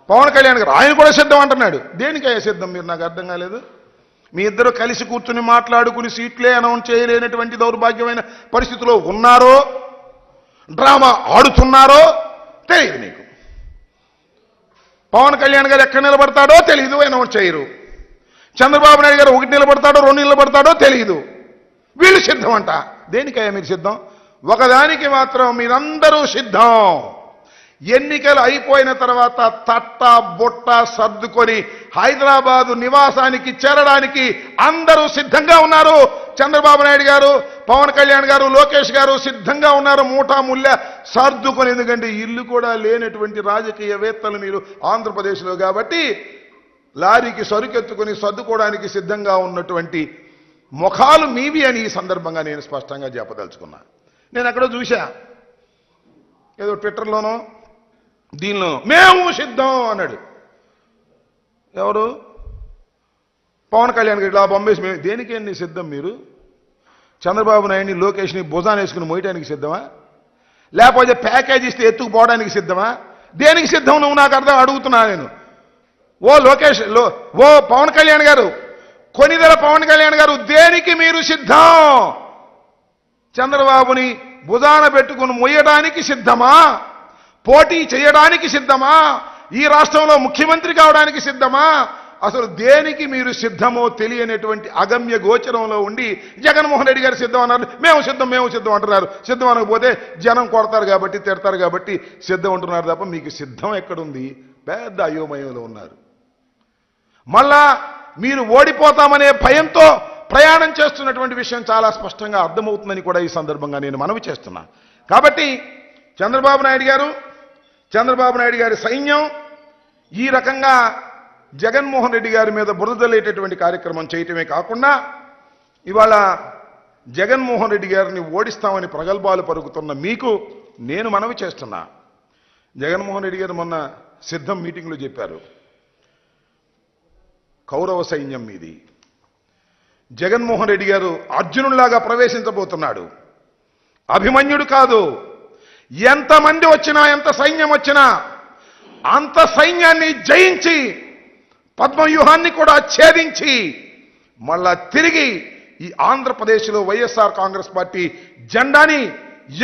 పవన్ కళ్యాణ్ గారు ఆయన కూడా సిద్ధం అంటున్నాడు. దేనికయ్యా సిద్ధం మీరు? నాకు అర్థం కాలేదు. మీ ఇద్దరు కలిసి కూర్చుని మాట్లాడుకుని సీట్లే అనౌన్స్ చేయలేనటువంటి దౌర్భాగ్యమైన పరిస్థితిలో ఉన్నారో, డ్రామా ఆడుతున్నారో తెలియదు నీకు. పవన్ కళ్యాణ్ గారు ఎక్కడ నిలబడతాడో తెలియదు, అనౌన్స్ చేయరు. చంద్రబాబు నాయుడు గారు 1 నిలబడతాడో 2 నిలబడతాడో తెలియదు. వీళ్ళు సిద్ధం అంట. దేనికయ్యా మీరు సిద్ధం? ఒకదానికి మాత్రం మీరందరూ సిద్ధం. ఎన్నికలు అయిపోయిన తర్వాత తట్ట బొట్ట సర్దుకొని హైదరాబాదు నివాసానికి చేరడానికి అందరూ సిద్ధంగా ఉన్నారు. చంద్రబాబు నాయుడు గారు, పవన్ కళ్యాణ్ గారు, లోకేష్ గారు సిద్ధంగా ఉన్నారు. మూటా ముళ్ళ సర్దుకొని. ఎందుకంటే ఇల్లు కూడా లేనటువంటి రాజకీయవేత్తలు మీరు ఆంధ్రప్రదేశ్లో కాబట్టి లారీకి సరుకెత్తుకొని సర్దుకోవడానికి సిద్ధంగా ఉన్నటువంటి ముఖాలు మీవి అని ఈ సందర్భంగా నేను స్పష్టంగా చెప్పదలుచుకున్నా. నేను అక్కడ చూశా, ఏదో ట్విట్టర్లోనో దీనిలో మేము సిద్ధం అన్నాడు. ఎవరు? పవన్ కళ్యాణ్ గారు ఇలా బొమ్మేసి మేము దేనికేంటి సిద్ధం మీరు? చంద్రబాబు నాయుడిని లోకేష్ని భుజాన్ని వేసుకుని మోయటానికి సిద్ధమా? లేకపోతే ప్యాకేజ్ ఇస్తే ఎత్తుకుపోవడానికి సిద్ధమా? దేనికి సిద్ధం నువ్వు నాకు అర్థం అడుగుతున్నా నేను. ఓ లోకేష్, ఓ పవన్ కళ్యాణ్ గారు, కొనిదెల పవన్ కళ్యాణ్ గారు, దేనికి మీరు సిద్ధం? చంద్రబాబుని భుజాన పెట్టుకుని మొయ్యడానికి సిద్ధమా? పోటీ చేయడానికి సిద్ధమా? ఈ రాష్ట్రంలో ముఖ్యమంత్రి కావడానికి సిద్ధమా? అసలు దేనికి మీరు సిద్ధమో తెలియనటువంటి అగమ్య గోచరంలో ఉండి జగన్మోహన్ రెడ్డి గారు సిద్ధం అన్నారు. మేము సిద్ధం అంటున్నారు. సిద్ధం అనకపోతే జనం కొడతారు కాబట్టి, తిడతారు కాబట్టి సిద్ధం అంటున్నారు తప్ప మీకు సిద్ధం ఎక్కడుంది? పెద్ద అయోమయంలో ఉన్నారు. మళ్ళా మీరు ఓడిపోతామనే భయంతో ప్రయాణం చేస్తున్నటువంటి విషయం చాలా స్పష్టంగా అర్థమవుతుందని కూడా ఈ సందర్భంగా నేను మనవి చేస్తున్నా. కాబట్టి చంద్రబాబు నాయుడు గారి సైన్యం ఈ రకంగా జగన్మోహన్ రెడ్డి గారి మీద బురదలేటటువంటి కార్యక్రమం చేయటమే కాకుండా ఇవాళ జగన్మోహన్ రెడ్డి గారిని ఓడిస్తామని ప్రగల్భాలు పలుకుతున్న మీకు నేను మనవి చేస్తున్నా. జగన్మోహన్ రెడ్డి గారు మొన్న సిద్ధం మీటింగ్లో చెప్పారు, కౌరవ సైన్యం మీది. జగన్మోహన్ రెడ్డి గారు అర్జునుడిలాగా ప్రవేశించబోతున్నాడు. అభిమన్యుడు కాదు. ఎంతమంది వచ్చినా, ఎంత సైన్యం వచ్చినా అంత సైన్యాన్ని జయించి పద్మవ్యూహాన్ని కూడా ఛేదించి మళ్ళా తిరిగి ఈ ఆంధ్రప్రదేశ్లో వైఎస్ఆర్ కాంగ్రెస్ పార్టీ జెండాని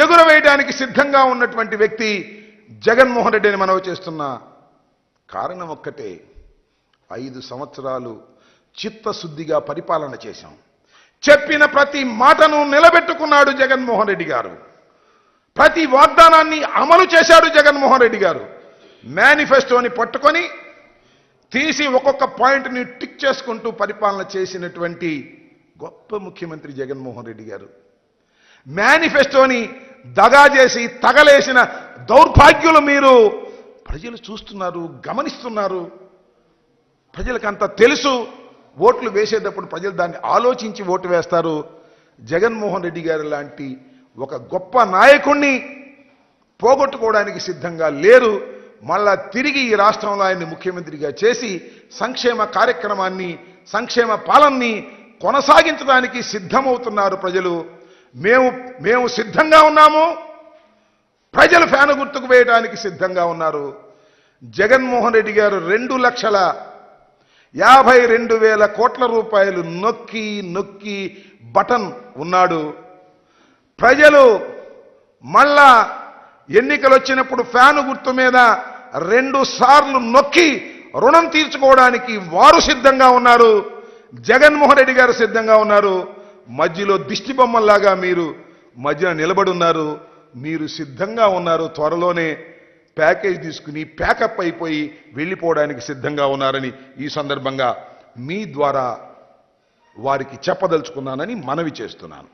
ఎగురవేయడానికి సిద్ధంగా ఉన్నటువంటి వ్యక్తి జగన్మోహన్ రెడ్డిని మనవి చేస్తున్న కారణం ఒక్కటే, 5 సంవత్సరాలు చిత్తశుద్ధిగా పరిపాలన చేశాం. చెప్పిన ప్రతి మాటను నిలబెట్టుకున్నాడు జగన్మోహన్ రెడ్డి గారు. ప్రతి వాగ్దానాన్ని అమలు చేశాడు జగన్మోహన్ రెడ్డి గారు. మేనిఫెస్టోని పట్టుకొని తీసి ఒక్కొక్క పాయింట్ని టిక్ చేసుకుంటూ పరిపాలన చేసినటువంటి గొప్ప ముఖ్యమంత్రి జగన్మోహన్ రెడ్డి గారు. మేనిఫెస్టోని దగా చేసి తగలేసిన దౌర్భాగ్యులు మీరు. ప్రజలు చూస్తున్నారు, గమనిస్తున్నారు. ప్రజలకంతా తెలుసు. ఓట్లు వేసేటప్పుడు ప్రజలు దాన్ని ఆలోచించి ఓటు వేస్తారు. జగన్మోహన్ రెడ్డి గారు లాంటి ఒక గొప్ప నాయకుణ్ణి పోగొట్టుకోవడానికి సిద్ధంగా లేరు. మళ్ళా తిరిగి ఈ రాష్ట్రంలో ఆయన్ని ముఖ్యమంత్రిగా చేసి సంక్షేమ కార్యక్రమాన్ని, సంక్షేమ పాలనని కొనసాగించడానికి సిద్ధమవుతున్నారు ప్రజలు. మేము సిద్ధంగా ఉన్నాము. ప్రజలు ఫ్యాను గుర్తుకు వేయడానికి సిద్ధంగా ఉన్నారు. జగన్మోహన్ రెడ్డి గారు 2,52,000 కోట్ల రూపాయలు నొక్కి బటన్ ఉన్నాడు. ప్రజలు మళ్ళా ఎన్నికలు వచ్చినప్పుడు ఫ్యాను గుర్తు మీద 2 సార్లు నొక్కి రుణం తీర్చుకోవడానికి వారు సిద్ధంగా ఉన్నారు. జగన్మోహన్ రెడ్డి గారు సిద్ధంగా ఉన్నారు. మధ్యలో దిష్టి బొమ్మల్లాగా మీరు మధ్యన నిలబడి ఉన్నారు. మీరు సిద్ధంగా ఉన్నారు. త్వరలోనే ప్యాకేజ్ తీసుకుని ప్యాకప్ అయిపోయి వెళ్ళిపోవడానికి సిద్ధంగా ఉన్నారని ఈ సందర్భంగా మీ ద్వారా వారికి చెప్పదలుచుకున్నానని మనవి చేస్తున్నాను.